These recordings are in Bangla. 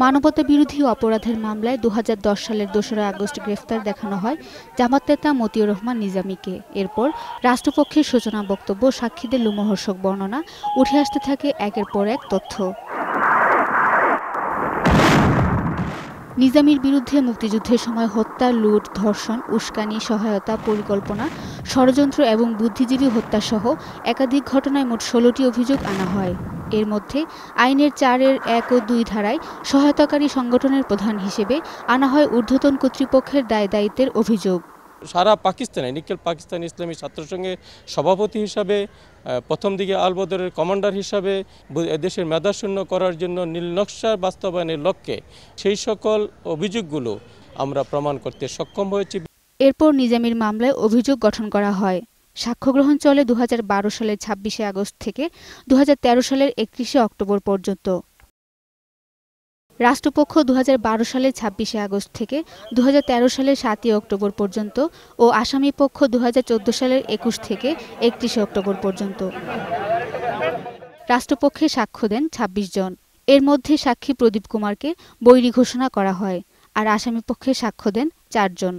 মানবতা বিরোধী অপরাধের মামলায় 2010 সালের 2 আগস্ট গ্রেফতার দেখানো হয় জামাত নেতা মতিউর রহমান নিজামীকে। এরপর রাষ্ট্রপক্ষের সূচনা বক্তব্য, সাক্ষীদের লোমহর্ষক বর্ণনা, উঠে আসতে থাকে একের পর এক তথ্য। নিজামীর বিরুদ্ধে মুক্তিযুদ্ধের সময় হত্যা, লুট, ধর্ষণ, উস্কানি, সহায়তা, পরিকল্পনা, ষড়যন্ত্র এবং বুদ্ধিজীবী হত্যাসহ একাধিক ঘটনায় মোট 16টি অভিযোগ আনা হয়। এর মধ্যে আইনের 4-এর 1 ও 2 ধারায় সহায়তাকারী সংগঠনের প্রধান হিসেবে আনা হয় ঊর্ধ্বতন কর্তৃপক্ষের দায়-দায়িত্বের অভিযোগ। সারা পাকিস্তানে নিখিল পাকিস্তান ইসলামী ছাত্রসংঘের সভাপতি হিসাবে, প্রথম দিকে আলবদরের কমান্ডার হিসাবে দেশের মেধাশূন্য করার জন্য নীলনকশা বাস্তবায়নের লক্ষ্যে সেই সকল অভিযোগগুলো আমরা প্রমাণ করতে সক্ষম হয়েছি। এরপর নিজামীর মামলায় অভিযোগ গঠন করা হয়। সাক্ষ্য গ্রহণ চলে 2012 সালের 26 আগস্ট থেকে 2013 সালের 31 অক্টোবর পর্যন্ত। রাষ্ট্রপক্ষ 2012 সালের 26 আগস্ট থেকে 2013 সালের 7 অক্টোবর পর্যন্ত ও আসামি পক্ষ 2014 সালের 21 থেকে 31 অক্টোবর পর্যন্ত। রাষ্ট্রপক্ষে সাক্ষ্য দেন 26 জন। এর মধ্যে সাক্ষী প্রদীপ কুমারকে বৈরী ঘোষণা করা হয়, আর আসামি পক্ষে সাক্ষ্য দেন 4 জন।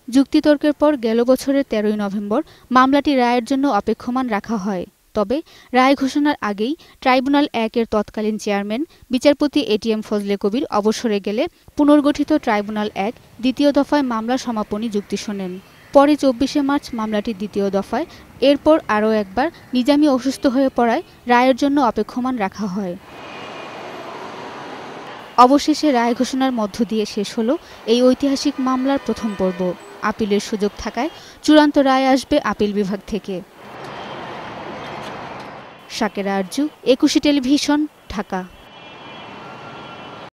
যুক্তিতর্কের পর গেল বছরের 13 নভেম্বর মামলাটি রায়ের জন্য অপেক্ষমান রাখা হয়। তবে রায় ঘোষণার আগেই ট্রাইব্যুনাল 1-এর তৎকালীন চেয়ারম্যান বিচারপতি এটিএম ফজলে কবির অবসরে গেলে পুনর্গঠিত ট্রাইব্যুনাল 1 দ্বিতীয় দফায় মামলা সমাপনী যুক্তি শোনেন। পরে 24 মার্চ মামলাটি দ্বিতীয় দফায়, এরপর আরও একবার নিজামী অসুস্থ হয়ে পড়ায় রায়ের জন্য অপেক্ষমান রাখা হয়। অবশেষে রায় ঘোষণার মধ্য দিয়ে শেষ হলো এই ঐতিহাসিক মামলার প্রথম পর্ব। আপিলের সুযোগ থাকায় চূড়ান্ত রায় আসবে আপিল বিভাগ থেকে। শাকেরা আরজু, একুশে টেলিভিশন, ঢাকা।